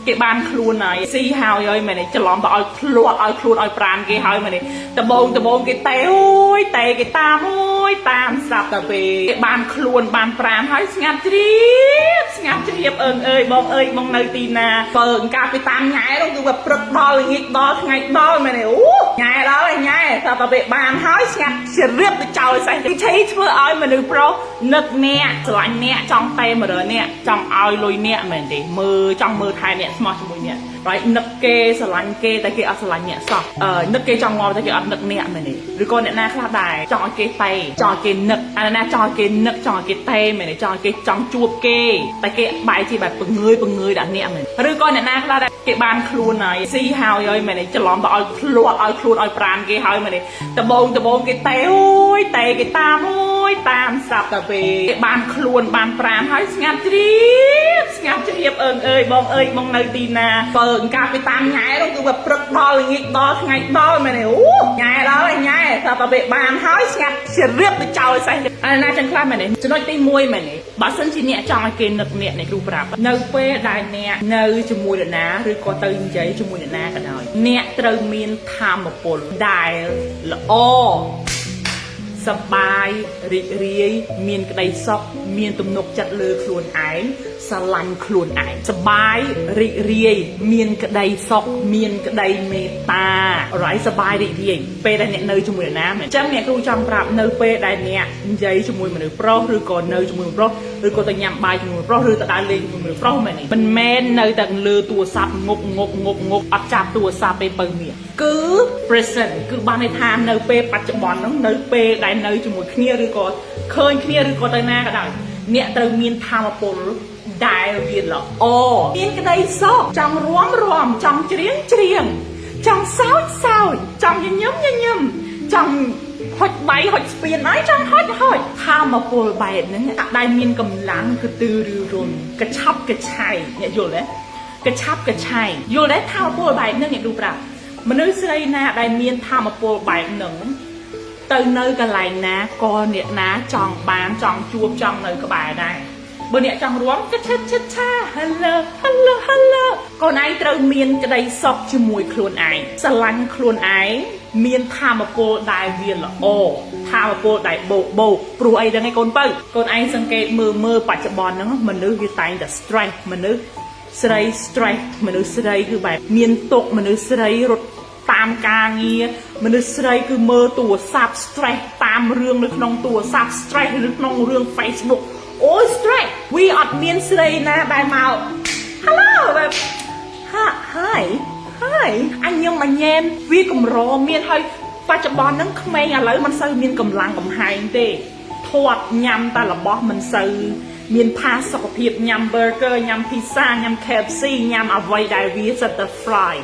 គេបានខ្លួនហើយស៊ីហើយមែនទេច្រឡំទៅឲ្យភ្លាត់ឲ្យខ្លួនឲ្យប្រានគេហើយមែនទេដបងគេតេអូយតេគេតាមអូយតាមស្រាប់តែពេលគេបានខ្លួនបានប្រានហើយស្ងាត់ជ្រាបអើយបងនៅទីណាបើកាលពីតាមញ៉ែនោះគឺព្រឹកដល់ល្ងាចដល់ថ្ងៃដល់មែនទេអូញ៉ែដល់ហើយញ៉ែតែពេលបានហើយស្ងាត់ជ្រាបទៅចោលស្អីទីឈីធ្វើឲ្យមនុស្សប្រុសនឹកអ្នកស្រឡាញ់អ្នកចង់តែ100អ្នកចង់ឲ្យលុយអ្នកមែនទេចង់មើលថែអ្នកស្មោះជាមួយអ្នកright នឹកគេស្រឡាញ់គេតែគេអត់ស្រឡាញ់អ្នកសោះនឹកគេចង់មកតែគេអត់នឹកអ្នកមែនទេឬក៏អ្នកណាខ្លះដែរចង់ឲ្យគេតែចង់ឲ្យគេនឹកអាណាចង់ឲ្យគេនឹកចង់ឲ្យគេតែមែនទេចង់ឲ្យគេចង់ជួបគេតែគេបែរជាបែបពងើយដាក់អ្នកមែនឬក៏អ្នកណាខ្លះដែរគេបានខ្លួនហើយស៊ីហើយមែនទេច្រឡំទៅឲ្យភ្លាត់ឲ្យខ្លួនឲ្យប្រានគេហើយមែនទេដបងគេតេអូយតេគេតាមអូយតាមស្រាប់តែពេលគេបានខ្លួនបានប្រានហើយស្ងាត់ជ្រាបអើយបងនៅទីណាបើកាលពីតាមញ៉ែនោះគឺព្រឹកដល់ល្ងាចដល់ថ្ងៃដល់មែនទេអូញ៉ែដល់ហើយញ៉ែតែពេលបានហើយស្ងាត់ជ្រាបទៅចោលស្អីអាណាចឹងខ្លះមែនទេចំណុចទី1មែនទេបើសិនជាអ្នកចង់ឲ្យគេនឹកអ្នកគ្រូប្រាប់នៅពេលដែលអ្នកនៅជាមួយនរណាឬក៏ទៅនិយាយជាមួយនរណាក៏ដោយអ្នកត្រូវមានថាមពលដែលល្អសប្បាយរីករាយមានក្តីសុខមានទំនុកចិត្តលើខ្លួនឯងស្រឡាញ់ខ្លួនឯងសប្បាយរីករាយមានក្តីសុខមានក្តីមេត្តាសប្បាយរីករាយពេលដែលអ្នកនៅជាមួយនរណាអញ្ចឹងអ្នកគ្រូចង់ប្រាប់នៅពេលដែលអ្នកនិយាយជាមួយមនុស្សប្រុសឬក៏នៅជាមួយមនុស្សប្រុសឬក៏ទៅញ៉ាំបាយជាមួយមនុស្សប្រុសឬទៅដើរលេងជាមួយមនុស្សប្រុសមែនទេមិនមែននៅតែលើទូរស័ព្ទងប់អត់ចាប់ទូរស័ព្ទពេលបើមានគឺ present គឺបានន័យថានៅពេលបច្ចុប្បន្នហ្នឹងនៅពេលដែលនៅជាមួយគ្នាឬក៏ឃើញគ្នាឬក៏ទៅណាក៏ដោយអ្នកត្រូវមានថាមពលដែលវាល្អមានក្តីសុខចង់រាំចង់ច្រៀងចង់សើចចង់ញញឹមចង់ហុចបៃហុចស្ពានអីចង់ហុចថាមពលបែបហ្នឹងដែលមានកម្លាំងគឺទឺរឿនកឆាប់កឆៃអ្នកយល់ទេកឆាប់កឆៃយល់ទេថាមពលបែបហ្នឹងអ្នកគ្រូប្រាប់មនុស្សស្រីណាដែលមានថាមពលបែបហ្នឹងទៅនៅកន្លែងណាក៏អ្នកណាចង់បានចង់ជួបចង់នៅក្បែរដែរបើអ្នកចង់រួមក៏ឆា hello កូនឯងត្រូវមានក្តីសុខជាមួយខ្លួនឯងស្រឡាញ់ខ្លួនឯងមានថាមពលដែលវាល្អថាមពលដែលបោកព្រោះអីដឹងឯងកូនបើកូនឯងសង្កេតមើលបច្ចុប្បន្នហ្នឹងមនុស្សវាតែងតែ stress មនុស្សស្រី stress មនុស្សស្រីគឺបែបមានទុកមនុស្សស្រីរត់តាមការងារមនុស្សស្រីគឺមើលទូរស័ព្ទ stress តាមរឿងនៅក្នុងទូរស័ព្ទ stress នៅក្នុងរឿង Facebook អូយ stress វាអត់មានស្រីណាដែលមក hello បែប hi អញញឹមអញញែមវាកម្រមានហើយបច្ចុប្បន្នហ្នឹងក្មេងឥឡូវមិនសូវមានកម្លាំងកំហែងទេធាត់ញ៉ាំតែរបស់មិនសូវមានផាសុខភាពញ៉ាំ burger ញ៉ាំ pizza ញ៉ាំ KFC ញ៉ាំអ្វីដែលវាសិតតែ fry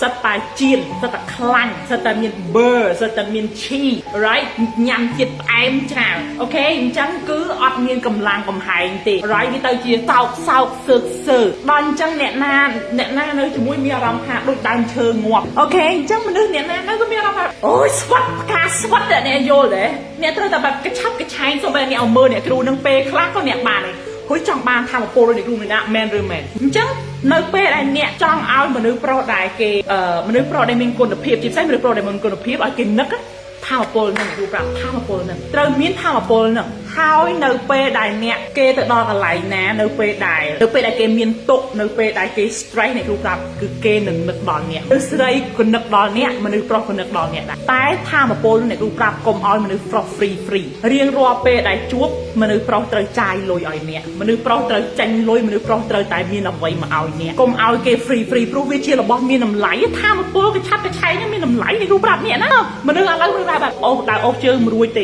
សិតតែជៀនសិតតែខ្លាញ់សិតតែមាន burr សិតតែមាន cheese right ញ៉ាំជាតិផ្អែមច្រើនអូខេអញ្ចឹងគឺអត់មានកម្លាំងកំហែងទេ right វាទៅជាសោកសើដល់អញ្ចឹងអ្នកណានៅជាមួយមានអារម្មណ៍ថាដូចដើមឈើងាប់អូខេអញ្ចឹងមនុស្សអ្នកណានៅក៏មានអារម្មណ៍ថាអូយស្វាត់ផ្កាស្វាត់អ្នកយល់ទេអ្នកត្រូវតែបែបកឆាប់កឆែងសូម្បីអ្នកឲ្យមើលអ្នកគ្រូនឹងពេលខ្លះក៏អ្នកបានដែរហួយចង់បានថាមពលរបស់គ្រូនេះណាមែនឬមែនអញ្ចឹងនៅពេលដែលអ្នកចង់ឲ្យមនុស្សប្រុសដែលគេមនុស្សប្រុសដែលមានគុណភាពជាពិសេសមនុស្សប្រុសដែលមានគុណភាពឲ្យគេនឹកថាមពលនឹងគ្រូប្រាប់ថាមពលនឹងត្រូវមានថាមពលនឹងហើយនៅពេលដែលអ្នកគេទៅដល់កន្លែងណានៅពេលដែលគេមានទុកនៅពេលដែលគេ stress អ្នកគ្រូប្រាប់គឺគេនឹងនឹកដល់អ្នកមនុស្សស្រីក៏នឹកដល់អ្នកមនុស្សប្រុសក៏នឹកដល់អ្នកដែរតែថាមពលអ្នកគ្រូប្រាប់កុំឲ្យមនុស្សប្រុស free រៀងរាល់ពេលដែលជួបមនុស្សប្រុសត្រូវចាយលុយឲ្យអ្នកមនុស្សប្រុសត្រូវចាញ់លុយមនុស្សប្រុសត្រូវតែមានអ្វីមកឲ្យអ្នកកុំឲ្យគេ free ព្រោះវាជារបស់មានតម្លៃថាមពលកឆាប់កឆែងមានតម្លៃអ្នកគ្រូប្រាប់អ្នកណាមនុស្សឥឡូវនៅតែបែបអូសដើរអូសជើងមិនរួចទេ